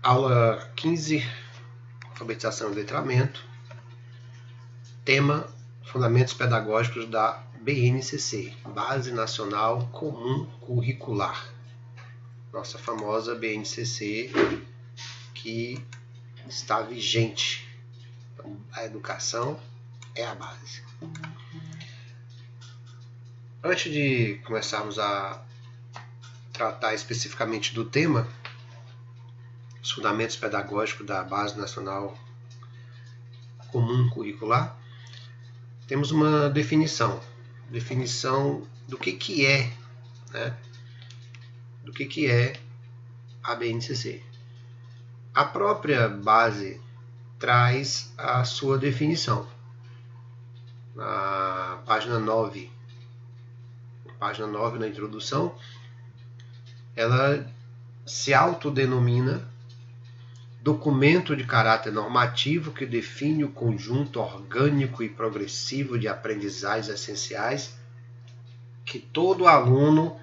Aula 15, alfabetização e letramento. Tema: Fundamentos Pedagógicos da BNCC, Base Nacional Comum Curricular. Nossa famosa BNCC que está vigente. Então, a educação é a base. Antes de começarmos a tratar especificamente do tema, os fundamentos pedagógicos da Base Nacional Comum Curricular, temos uma definição do que é, né? Do que é a BNCC. A própria base traz a sua definição. Na página 9 na introdução, ela se autodenomina documento de caráter normativo que define o conjunto orgânico e progressivo de aprendizagens essenciais que todo aluno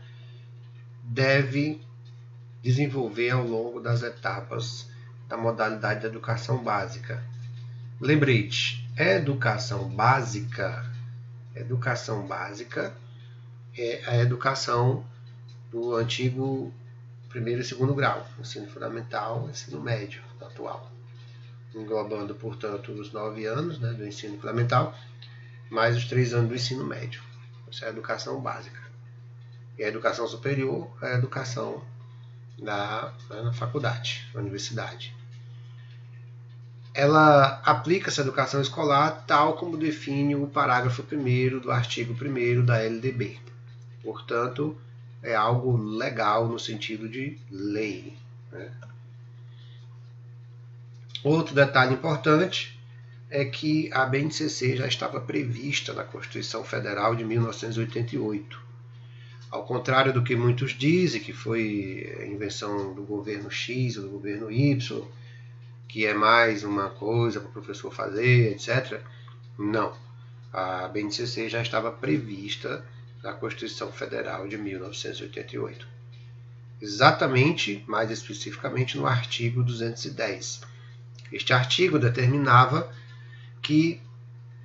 deve desenvolver ao longo das etapas da modalidade de educação básica. Lembrete, educação básica é a educação do antigo primeiro e segundo grau, ensino fundamental, ensino médio atual, englobando, portanto, os 9 anos, né, do ensino fundamental, mais os 3 anos do ensino médio. Essa é a educação básica. E a educação superior é a educação na faculdade, na universidade. Ela aplica essa educação escolar tal como define o parágrafo 1º do artigo 1º da LDB. Portanto, é algo legal no sentido de lei, né? Outro detalhe importante é que a BNCC já estava prevista na Constituição Federal de 1988. Ao contrário do que muitos dizem, que foi invenção do governo X ou do governo Y, que é mais uma coisa para o professor fazer, etc. Não. A BNCC já estava prevista na Constituição Federal de 1988. Exatamente, mais especificamente, no artigo 210. Este artigo determinava que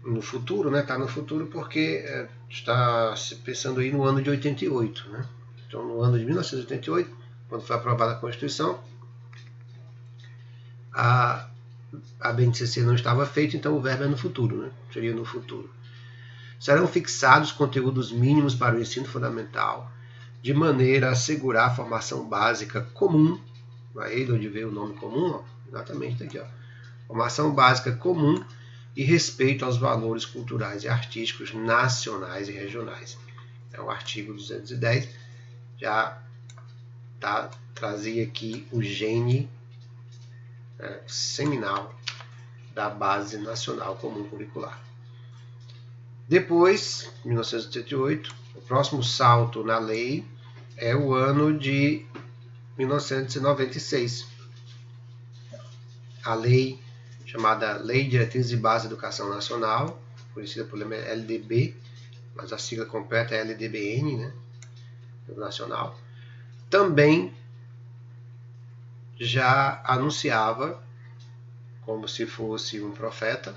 no futuro, né, está no futuro porque está se pensando aí no ano de 88. Né? Então, no ano de 1988, quando foi aprovada a Constituição, a BNCC não estava feita, então o verbo é no futuro, né? Seria no futuro. Serão fixados conteúdos mínimos para o ensino fundamental, de maneira a assegurar a formação básica comum. Aí onde veio o nome comum, ó, exatamente aqui, ó. Formação básica comum e respeito aos valores culturais e artísticos nacionais e regionais. É o artigo 210, já trazia aqui o gene seminal da Base Nacional Comum Curricular. Depois, 1988, o próximo salto na lei é o ano de 1996. A lei chamada Lei de Diretrizes e Bases da Educação Nacional, conhecida por LDB, mas a sigla completa é LDBN, né, nacional, também já anunciava, como se fosse um profeta,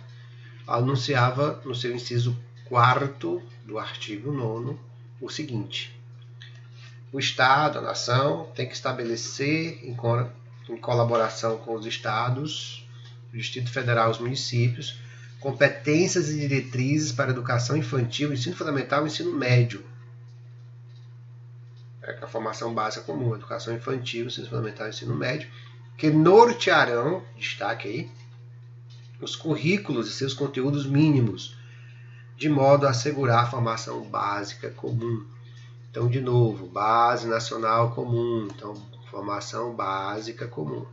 anunciava no seu inciso 4º do artigo 9º o seguinte: o Estado, a nação, tem que estabelecer, em colaboração com os estados, o Distrito Federal e os municípios, competências e diretrizes para a educação infantil, ensino fundamental e ensino médio. A formação básica comum, educação infantil, ensino fundamental e ensino médio, que nortearão, destaque aí, os currículos e seus conteúdos mínimos, de modo a assegurar a formação básica comum. Então, de novo, Base Nacional Comum, então, formação básica comum.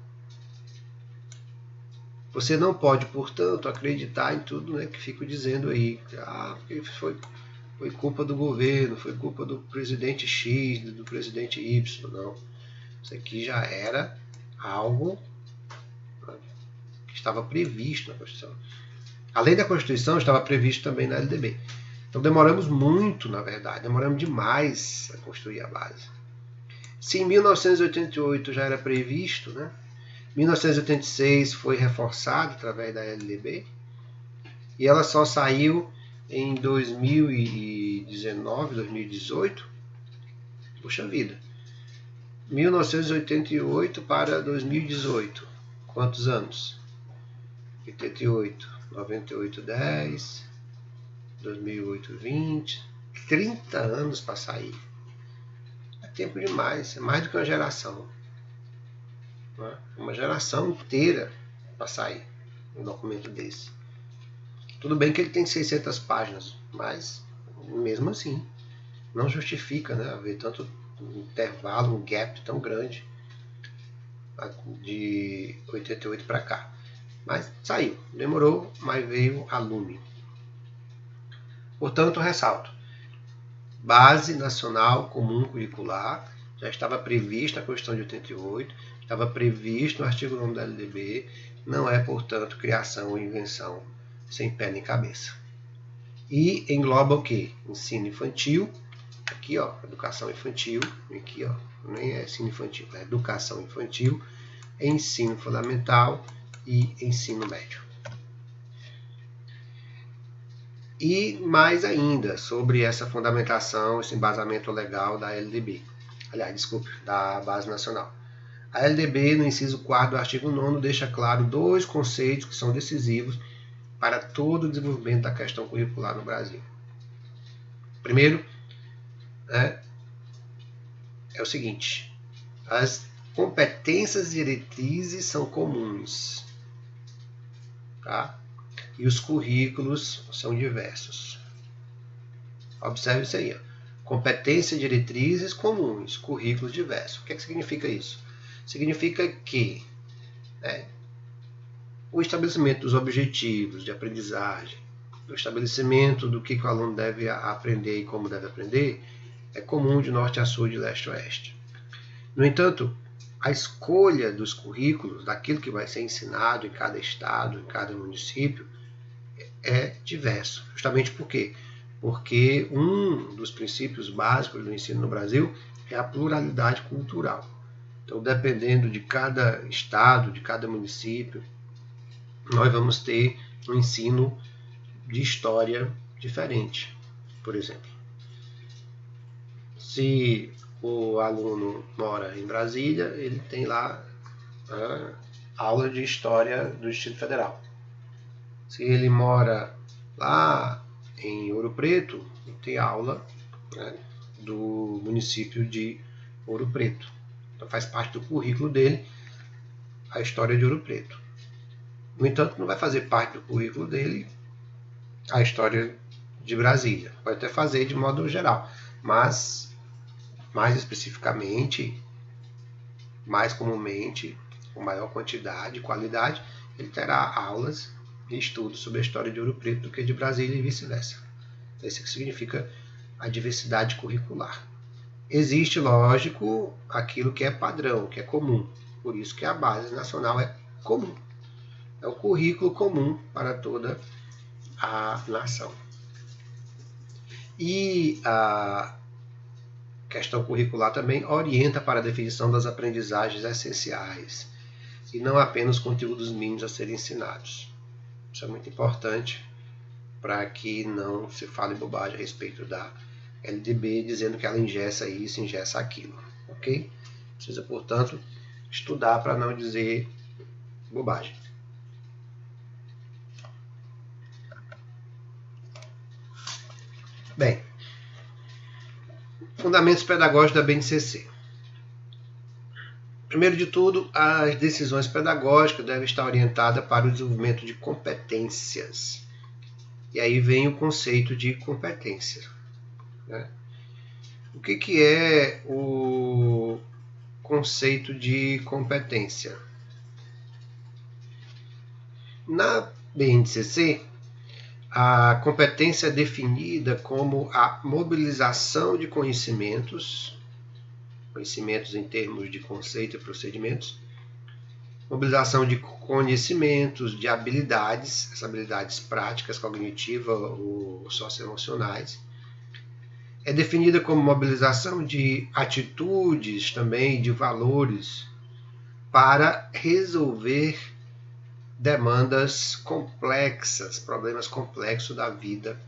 Você não pode, portanto, acreditar em tudo, né, que fico dizendo aí, porque foi culpa do governo, foi culpa do presidente X, do presidente Y. Não. Isso aqui já era algo que estava previsto na Constituição. Além da Constituição, estava previsto também na LDB. Então demoramos muito, na verdade, demoramos demais a construir a base. Se em 1988 já era previsto, né, 1986 foi reforçado através da LDB e ela só saiu em 2019, 2018. Puxa vida. 1988 para 2018. Quantos anos? 88, 98, 10, 2008, 20. 30 anos para sair. É tempo demais. É mais do que uma geração. Uma geração inteira para sair um documento desse. Tudo bem que ele tem 600 páginas, mas mesmo assim não justifica, né, haver tanto intervalo, um gap tão grande de 88 para cá. Mas saiu, demorou, mas veio a lume. Portanto, ressalto, Base Nacional Comum Curricular, já estava prevista a Constituição de 88, estava previsto no artigo 9 da LDB, não é, portanto, criação ou invenção sem pé nem cabeça. E engloba o quê? Ensino infantil, aqui ó, educação infantil, aqui ó, nem é ensino infantil, é educação infantil, ensino fundamental e ensino médio. E mais ainda sobre essa fundamentação, esse embasamento legal da LDB. Aliás, desculpe, da Base Nacional. A LDB, no inciso 4 do artigo 9º, deixa claro dois conceitos que são decisivos para todo o desenvolvimento da questão curricular no Brasil. Primeiro, é o seguinte, as competências diretrizes são comuns, tá? E os currículos são diversos. Observe isso aí. Ó. Competências diretrizes comuns, currículos diversos. O que significa isso? Significa que o estabelecimento dos objetivos de aprendizagem, o estabelecimento do que o aluno deve aprender e como deve aprender, é comum de norte a sul, de leste a oeste. No entanto, a escolha dos currículos, daquilo que vai ser ensinado em cada estado, em cada município, é diverso. Justamente por quê? Porque um dos princípios básicos do ensino no Brasil é a pluralidade cultural. Então, dependendo de cada estado, de cada município, nós vamos ter um ensino de história diferente, por exemplo. Se o aluno mora em Brasília, ele tem lá aula de história do Distrito Federal. Se ele mora lá em Ouro Preto, ele tem aula do município de Ouro Preto. Então faz parte do currículo dele a história de Ouro Preto. No entanto, não vai fazer parte do currículo dele a história de Brasília. Pode até fazer de modo geral, mas mais especificamente, mais comumente, com maior quantidade e qualidade, ele terá aulas e estudos sobre a história de Ouro Preto do que de Brasília e vice-versa. Isso que significa a diversidade curricular. Existe, lógico, aquilo que é padrão, que é comum. Por isso que a Base Nacional é comum. É o currículo comum para toda a nação. E a questão curricular também orienta para a definição das aprendizagens essenciais e não apenas conteúdos mínimos a serem ensinados. Isso é muito importante para que não se fale bobagem a respeito da LDB, dizendo que ela engessa isso, engessa aquilo. Ok? Precisa, portanto, estudar para não dizer bobagem. Bem, fundamentos pedagógicos da BNCC. Primeiro de tudo, as decisões pedagógicas devem estar orientadas para o desenvolvimento de competências. E aí vem o conceito de competência. Né? O que é o conceito de competência? Na BNCC, a competência é definida como a mobilização de conhecimentos em termos de conceito e procedimentos, mobilização de conhecimentos, de habilidades, essas habilidades práticas, cognitivas ou socioemocionais. É definida como mobilização de atitudes também, de valores, para resolver demandas complexas, problemas complexos da vida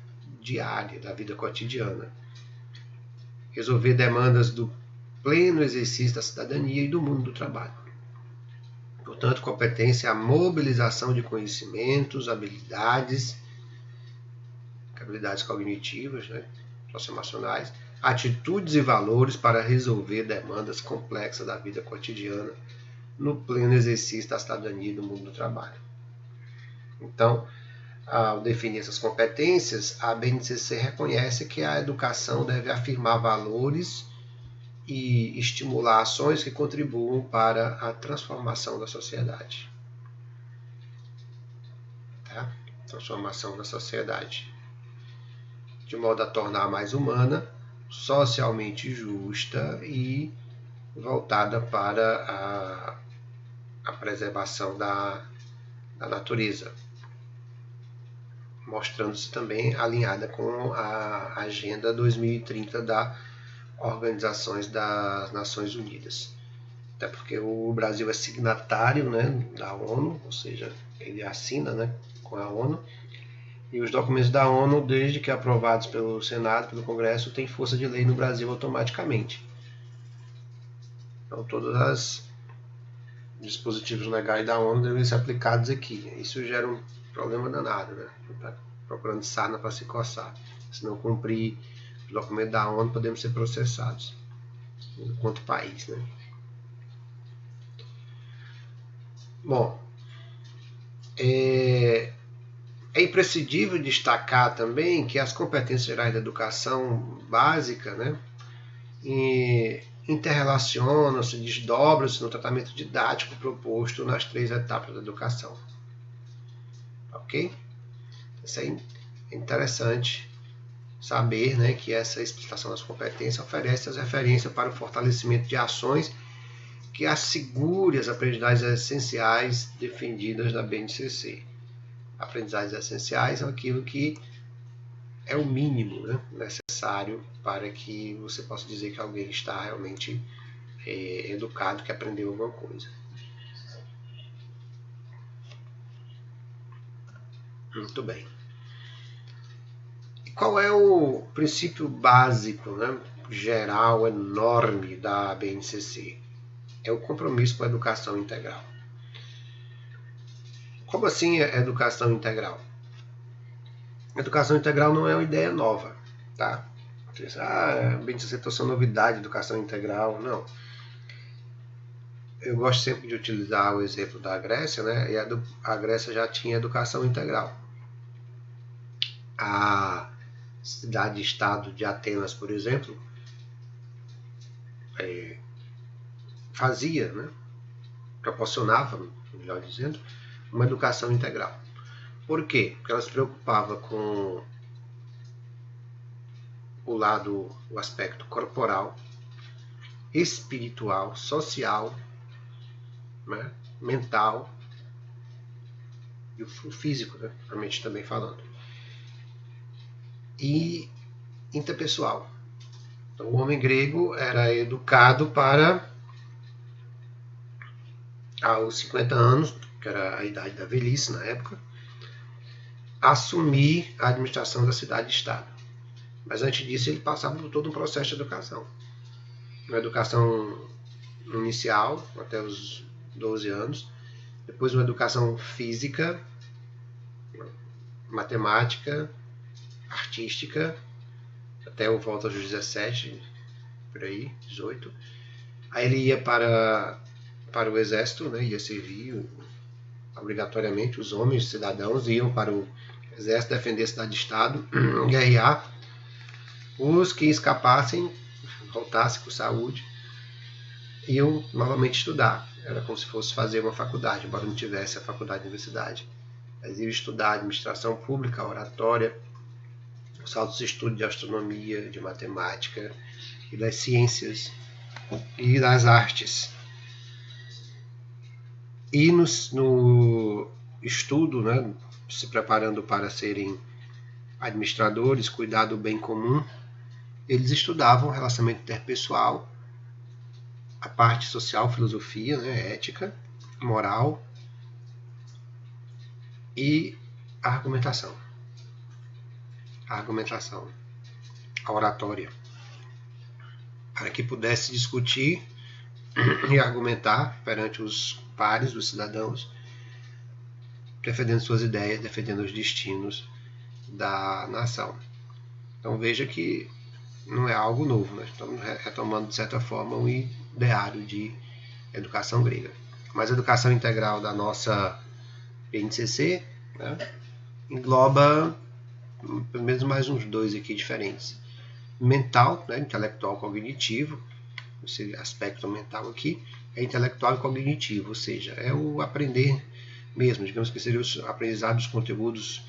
diária, da vida cotidiana. Resolver demandas do pleno exercício da cidadania e do mundo do trabalho. Portanto, competência é a mobilização de conhecimentos, habilidades cognitivas, socioemocionais, atitudes e valores para resolver demandas complexas da vida cotidiana no pleno exercício da cidadania e do mundo do trabalho. Então, ao definir essas competências, a BNCC reconhece que a educação deve afirmar valores e estimular ações que contribuam para a transformação da sociedade. Tá? Transformação da sociedade. De modo a tornar mais humana, socialmente justa e voltada para a preservação da natureza, mostrando-se também alinhada com a Agenda 2030 da Organizações das Nações Unidas. Até porque o Brasil é signatário, da ONU, ou seja, ele assina, com a ONU, e os documentos da ONU, desde que aprovados pelo Senado, pelo Congresso, têm força de lei no Brasil automaticamente. Então, todos os dispositivos legais da ONU devem ser aplicados aqui. Isso gera um problema danado, Tá procurando sarna para se coçar. Se não cumprir o documento da ONU, podemos ser processados enquanto país, Bom, é imprescindível destacar também que as competências gerais da educação básica, interrelacionam-se, desdobram-se no tratamento didático proposto nas 3 etapas da educação. Ok? Isso é interessante saber, que essa explicação das competências oferece as referências para o fortalecimento de ações que assegure as aprendizagens essenciais defendidas da BNCC. Aprendizagens essenciais são aquilo que é o mínimo necessário para que você possa dizer que alguém está realmente educado, que aprendeu alguma coisa. Muito bem. E qual é o princípio básico, geral, enorme da BNCC? É o compromisso com a educação integral. Como assim é educação integral? Educação integral não é uma ideia nova, tá? A BNCC trouxe uma novidade, educação integral. Não. Eu gosto sempre de utilizar o exemplo da Grécia, e a Grécia já tinha educação integral. A cidade-estado de Atenas, por exemplo, fazia, proporcionava, melhor dizendo, uma educação integral. Por quê? Porque ela se preocupava com o aspecto corporal, espiritual, social, mental e o físico, a mente também falando. E interpessoal. Então, o homem grego era educado para, aos 50 anos, que era a idade da velhice na época, assumir a administração da cidade-estado. Mas antes disso ele passava por todo um processo de educação. Uma educação inicial, até os 12 anos, depois uma educação física, matemática, artística, até eu volto aos 17, por aí, 18. Aí ele ia para o exército, ia servir obrigatoriamente. Os homens, cidadãos, iam para o exército defender a cidade-estado, guerrear. Os que escapassem, voltassem com saúde, iam novamente estudar. Era como se fosse fazer uma faculdade, embora não tivesse a faculdade de universidade. Eles iam estudar administração pública, oratória, os altos estudos de astronomia, de matemática e das ciências e das artes. E no estudo, se preparando para serem administradores, cuidar do bem comum, eles estudavam relacionamento interpessoal, a parte social, filosofia, né, ética, moral e a argumentação. A oratória, para que pudesse discutir e argumentar perante os pares, os cidadãos, defendendo suas ideias, defendendo os destinos da nação. Então veja que não é algo novo, nós estamos retomando de certa forma um ideário de educação grega. Mas a educação integral da nossa BNCC, né, engloba pelo menos mais uns dois aqui diferentes. Mental, né, intelectual cognitivo, esse aspecto mental aqui é intelectual e cognitivo, ou seja, é o aprender mesmo, digamos que seria o aprendizado dos conteúdos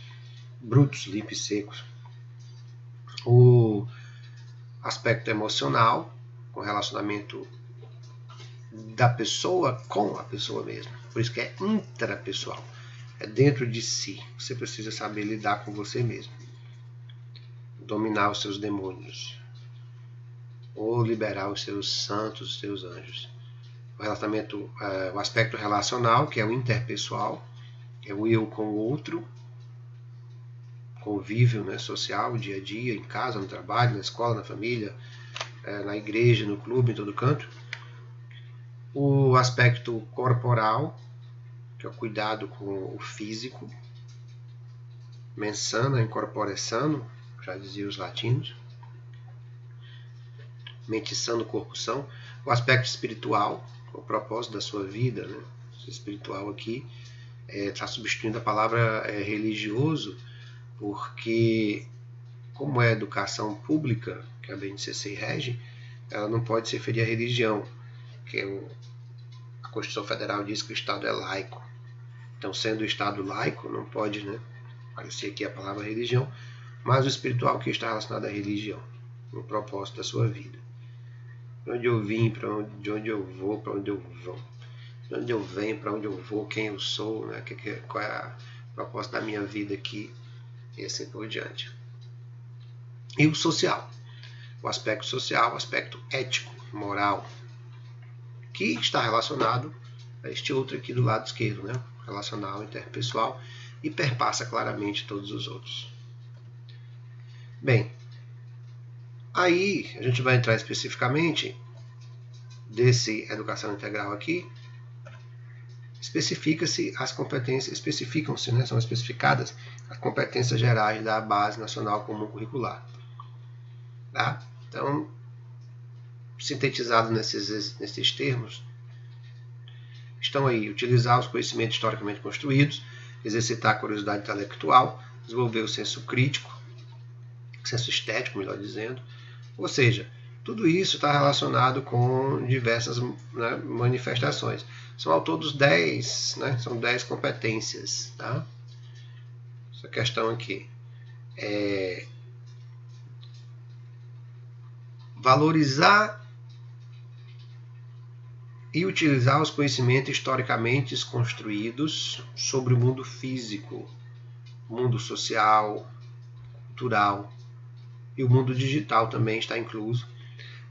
brutos, limpos e secos. O aspecto emocional, com relacionamento da pessoa com a pessoa mesma, por isso que é intrapessoal, é dentro de si, você precisa saber lidar com você mesmo, dominar os seus demônios, ou liberar os seus santos, os seus anjos. O aspecto relacional, que é o interpessoal, é o eu com o outro, convívio, né, social, dia a dia, em casa, no trabalho, na escola, na família, na igreja, no clube, em todo canto. O aspecto corporal, que é o cuidado com o físico, mens sana in corpore sano, já diziam os latinos, mente sã no corpo são. O aspecto espiritual, o propósito da sua vida, né? O espiritual aqui está substituindo a palavra religioso, porque como é educação pública, que a BNCC rege, ela não pode se referir à religião, que a Constituição Federal diz que o Estado é laico. Então, sendo o Estado laico, não pode, né, aparecer aqui a palavra religião, mas o espiritual que está relacionado à religião, no propósito da sua vida. De onde eu vim, de onde eu vou, para onde eu vou. De onde eu venho, para onde eu vou, quem eu sou, né, qual é o propósito da minha vida aqui, e assim por diante. E o social. O aspecto social, o aspecto ético, moral, que está relacionado a este outro aqui do lado esquerdo, né? Relacional, interpessoal, e perpassa claramente todos os outros. Bem, aí a gente vai entrar especificamente desse educação integral aqui. Especifica-se as competências, especificam-se, né? São especificadas as competências gerais da Base Nacional Comum Curricular. Tá? Então, sintetizado nesses termos, estão aí: utilizar os conhecimentos historicamente construídos, exercitar a curiosidade intelectual, desenvolver o senso crítico, senso estético, melhor dizendo. Ou seja, tudo isso está relacionado com diversas, né, manifestações. São ao todo 10, né, são 10 competências. Tá? Essa questão aqui é valorizar e utilizar os conhecimentos historicamente construídos sobre o mundo físico, mundo social, cultural e o mundo digital também está incluso,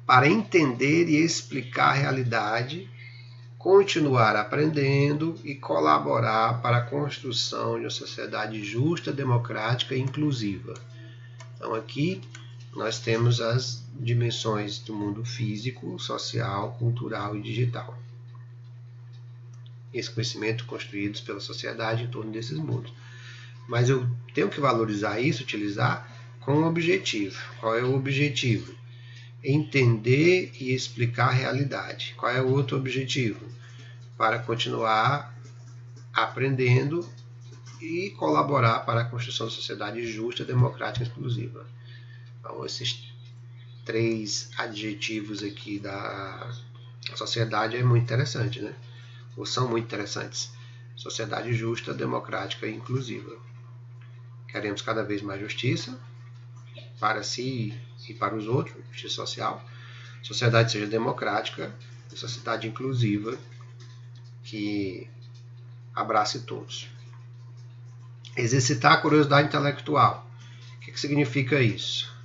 para entender e explicar a realidade, continuar aprendendo e colaborar para a construção de uma sociedade justa, democrática e inclusiva. Então aqui nós temos as dimensões do mundo físico, social, cultural e digital. Esse conhecimento construídos pela sociedade em torno desses mundos. Mas eu tenho que valorizar isso, utilizar com um objetivo. Qual é o objetivo? Entender e explicar a realidade. Qual é o outro objetivo? Para continuar aprendendo e colaborar para a construção de uma sociedade justa, democrática e inclusiva. Então, esses 3 adjetivos aqui da sociedade é muito interessante, né? Ou são muito interessantes. Sociedade justa, democrática e inclusiva. Queremos cada vez mais justiça para si e para os outros, justiça social. Sociedade seja democrática e sociedade inclusiva que abrace todos. Exercitar a curiosidade intelectual. O que significa isso?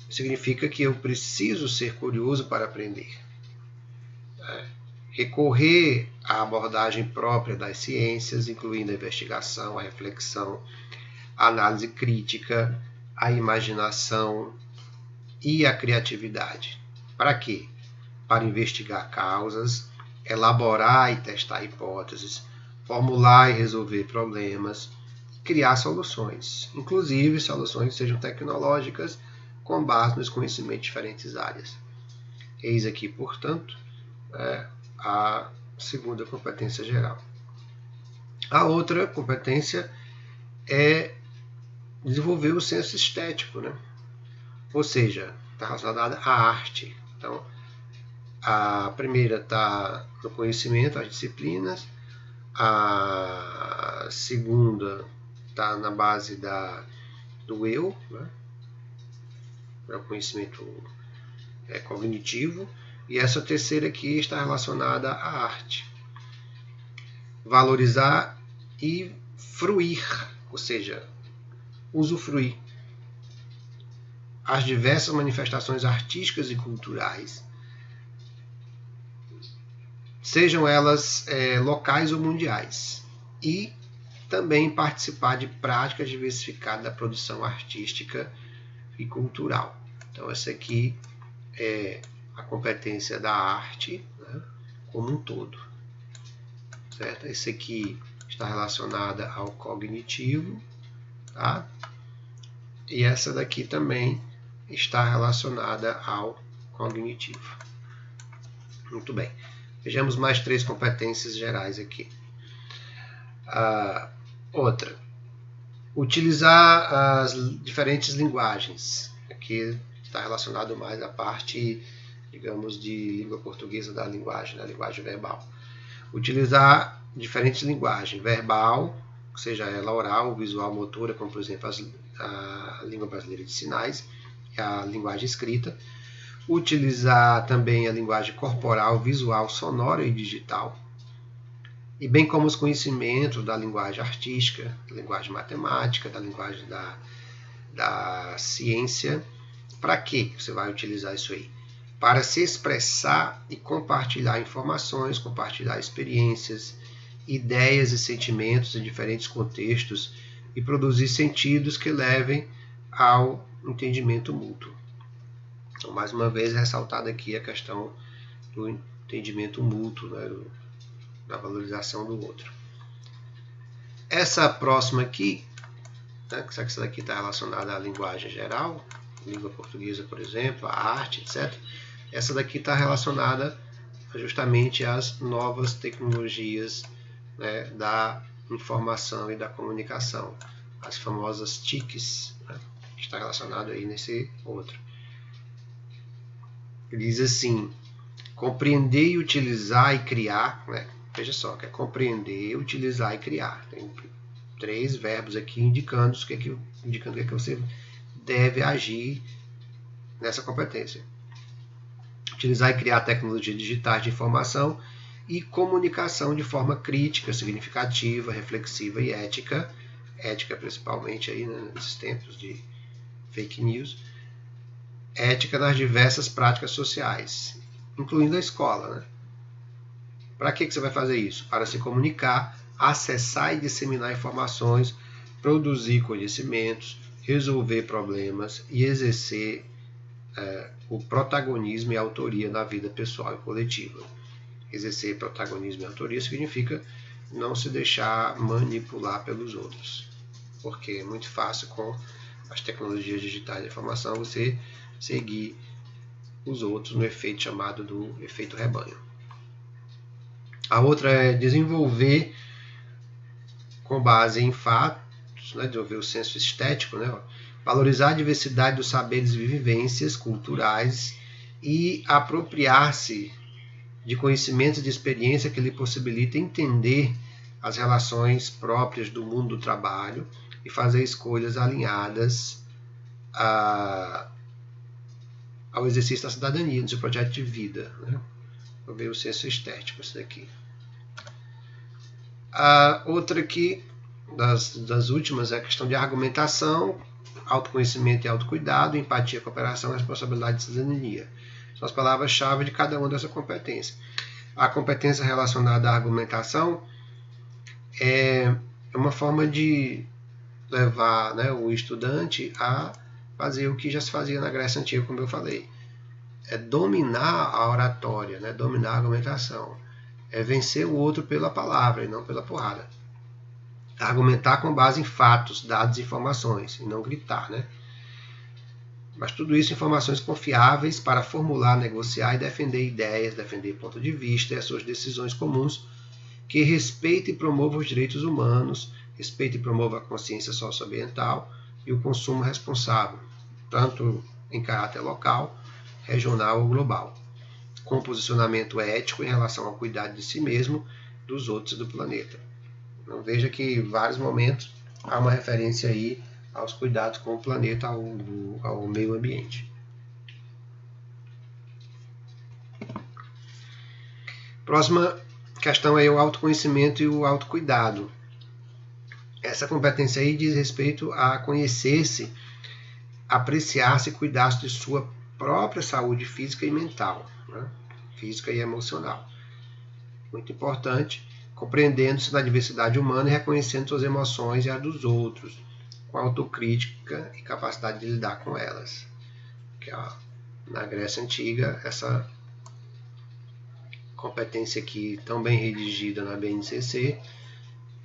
Significa que eu preciso ser curioso para aprender. recorrer à abordagem própria das ciências, incluindo a investigação, a reflexão, a análise crítica, a imaginação e a criatividade. Para quê? Para investigar causas, elaborar e testar hipóteses, formular e resolver problemas, criar soluções, inclusive soluções que sejam tecnológicas com base nos conhecimentos de diferentes áreas. Eis aqui, portanto, a segunda competência geral. A outra competência é desenvolver o senso estético, né? Ou seja, está relacionada à arte. Então, a primeira está no conhecimento, as disciplinas. A segunda está na base do eu, né? É o conhecimento cognitivo. E essa terceira aqui está relacionada à arte. Valorizar e fruir, ou seja, usufruir as diversas manifestações artísticas e culturais, sejam elas locais ou mundiais, e também participar de práticas diversificadas da produção artística e cultural. Então, essa aqui é a competência da arte, né, como um todo. Certo? Esse aqui está relacionada ao cognitivo, tá? E essa daqui também está relacionada ao cognitivo. Muito bem. Vejamos mais 3 competências gerais aqui. Outra. Utilizar as diferentes linguagens. Aqui está relacionado mais à parte, digamos, de língua portuguesa da linguagem, da linguagem verbal. Utilizar diferentes linguagens. Verbal, seja ela oral, visual, motora, como por exemplo a língua brasileira de sinais, e a linguagem escrita. Utilizar também a linguagem corporal, visual, sonora e digital, e bem como os conhecimentos da linguagem artística, da linguagem matemática, da linguagem da ciência. Para que você vai utilizar isso aí? Para se expressar e compartilhar informações, compartilhar experiências, ideias e sentimentos em diferentes contextos e produzir sentidos que levem ao entendimento mútuo. Então, mais uma vez, ressaltada aqui a questão do entendimento mútuo, né, da valorização do outro. Essa próxima aqui, né, essa daqui está relacionada à linguagem geral, língua portuguesa, por exemplo, a arte, etc. Essa daqui está relacionada justamente às novas tecnologias, né, da informação e da comunicação, as famosas TICs, né, que está relacionado aí nesse outro. Ele diz assim: compreender, utilizar e criar, né? Veja só, que é compreender, utilizar e criar. Tem 3 verbos aqui indicando o que é que você deve agir nessa competência. Utilizar e criar tecnologias digitais de informação e comunicação de forma crítica, significativa, reflexiva e ética. Ética principalmente aí, né, nesses tempos de fake news. Ética nas diversas práticas sociais, incluindo a escola, né? Para que você vai fazer isso? Para se comunicar, acessar e disseminar informações, produzir conhecimentos, resolver problemas e exercer o protagonismo e a autoria na vida pessoal e coletiva. Exercer protagonismo e autoria significa não se deixar manipular pelos outros, porque é muito fácil com as tecnologias digitais de informação você seguir os outros no efeito chamado do efeito rebanho. A outra é desenvolver com base em fatos, né, desenvolver o senso estético, né, valorizar a diversidade dos saberes e vivências culturais e apropriar-se de conhecimentos e de experiência que lhe possibilita entender as relações próprias do mundo do trabalho e fazer escolhas alinhadas ao exercício da cidadania, do seu projeto de vida, né? Vou ver o senso estético, isso daqui. A outra aqui, das últimas, é a questão de argumentação, autoconhecimento e autocuidado, empatia, cooperação, responsabilidade e cidadania. São as palavras-chave de cada uma dessa competência. A competência relacionada à argumentação é uma forma de levar, né, o estudante a fazer o que já se fazia na Grécia Antiga, como eu falei. É dominar a oratória, né, dominar a argumentação. É vencer o outro pela palavra e não pela porrada. Argumentar com base em fatos, dados e informações, e não gritar, né? Mas tudo isso informações confiáveis para formular, negociar e defender ideias, defender ponto de vista e as suas decisões comuns, que respeite e promova os direitos humanos, respeite e promova a consciência socioambiental e o consumo responsável, tanto em caráter local, regional ou global, com posicionamento ético em relação ao cuidado de si mesmo, dos outros e do planeta. Então, veja que em vários momentos há uma referência aí aos cuidados com o planeta, ao meio ambiente. Próxima questão é o autoconhecimento e o autocuidado. Essa competência aí diz respeito a conhecer-se, apreciar-se e cuidar de sua própria saúde física e mental, né? Física e emocional. Muito importante, compreendendo-se na diversidade humana e reconhecendo suas emoções e as dos outros, com autocrítica e capacidade de lidar com elas. Que, na Grécia Antiga, essa competência aqui, tão bem redigida na BNCC,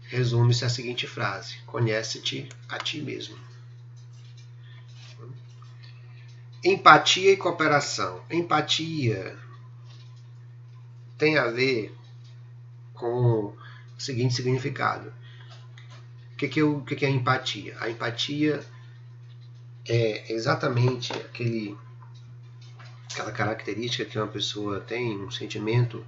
resume-se a seguinte frase: conhece-te a ti mesmo. Empatia e cooperação. Empatia tem a ver com o seguinte significado. O que é empatia? A empatia é exatamente aquela característica que uma pessoa tem, um sentimento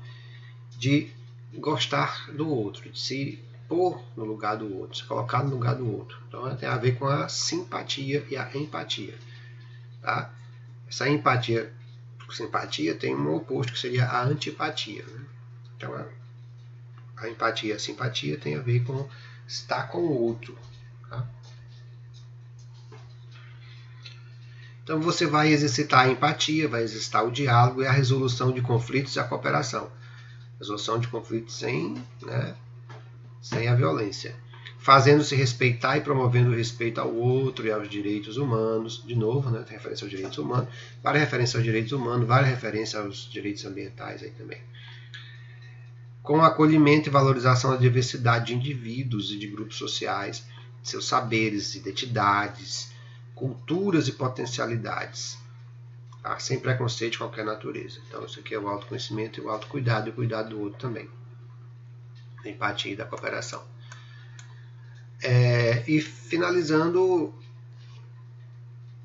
de gostar do outro, de se pôr no lugar do outro, se colocar no lugar do outro. Então tem a ver com a simpatia e a empatia. Tá? Essa simpatia tem um oposto que seria a antipatia. Né? Então a empatia e a simpatia tem a ver com estar com o outro. Tá? Então você vai exercitar a empatia, vai exercitar o diálogo e a resolução de conflitos e a cooperação. Resolução de conflitos sem a violência. Fazendo-se respeitar e promovendo o respeito ao outro e aos direitos humanos. De novo, né, tem referência aos direitos humanos. Várias referências aos direitos humanos, várias referências aos direitos ambientais aí também. Com acolhimento e valorização da diversidade de indivíduos e de grupos sociais, seus saberes, identidades, culturas e potencialidades, tá? Sem preconceito de qualquer natureza. Então isso aqui é o autoconhecimento e o autocuidado e o cuidado do outro também. A empatia e da cooperação. E finalizando,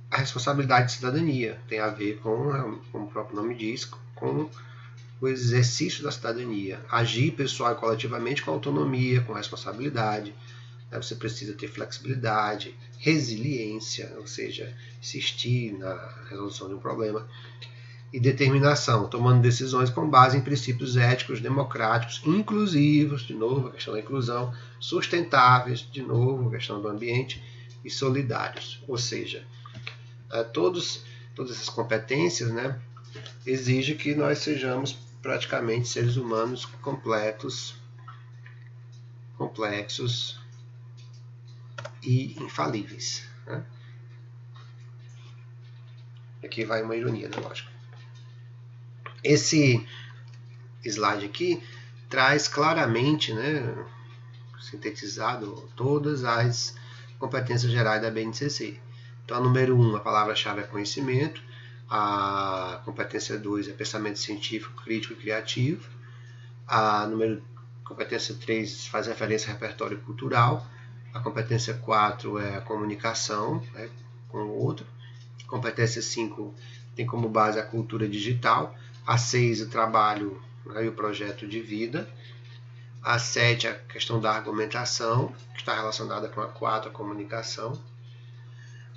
a responsabilidade de cidadania tem a ver com, como o próprio nome diz, com o exercício da cidadania. Agir pessoal e coletivamente com autonomia, com responsabilidade. Você precisa ter flexibilidade, resiliência, ou seja, insistir na resolução de um problema, e determinação, tomando decisões com base em princípios éticos, democráticos, inclusivos, de novo, a questão da inclusão, sustentáveis, de novo, a questão do ambiente, e solidários. Ou seja, todas essas competências, né, exigem que nós sejamos praticamente seres humanos completos, complexos e infalíveis. Né? Aqui vai uma ironia, né, lógico. Esse slide aqui traz claramente, né, sintetizado, todas as competências gerais da BNCC. Então, a número 1, a palavra-chave é conhecimento. A competência 2 é pensamento científico, crítico e criativo. A competência 3 faz referência ao repertório cultural. A competência 4 é a comunicação, né, com o outro. A competência 5 tem como base a cultura digital. A 6, o trabalho, né, e o projeto de vida. A 7, a questão da argumentação, que está relacionada com a 4, a comunicação.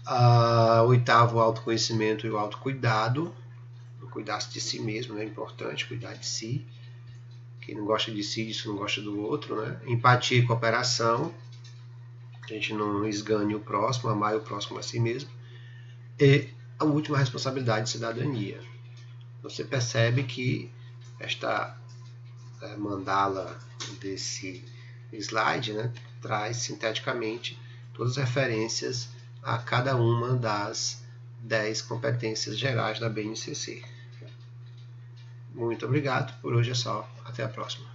A 8, o autoconhecimento e o autocuidado. Cuidar de si mesmo, né, é importante, cuidar de si. Quem não gosta de si, isso não gosta do outro. Né? Empatia e cooperação. A gente não esgane o próximo, amar o próximo a si mesmo. E a última, responsabilidade de cidadania. Você percebe que esta mandala desse slide, né, traz sinteticamente todas as referências a cada uma das 10 competências gerais da BNCC. Muito obrigado, por hoje é só, até a próxima.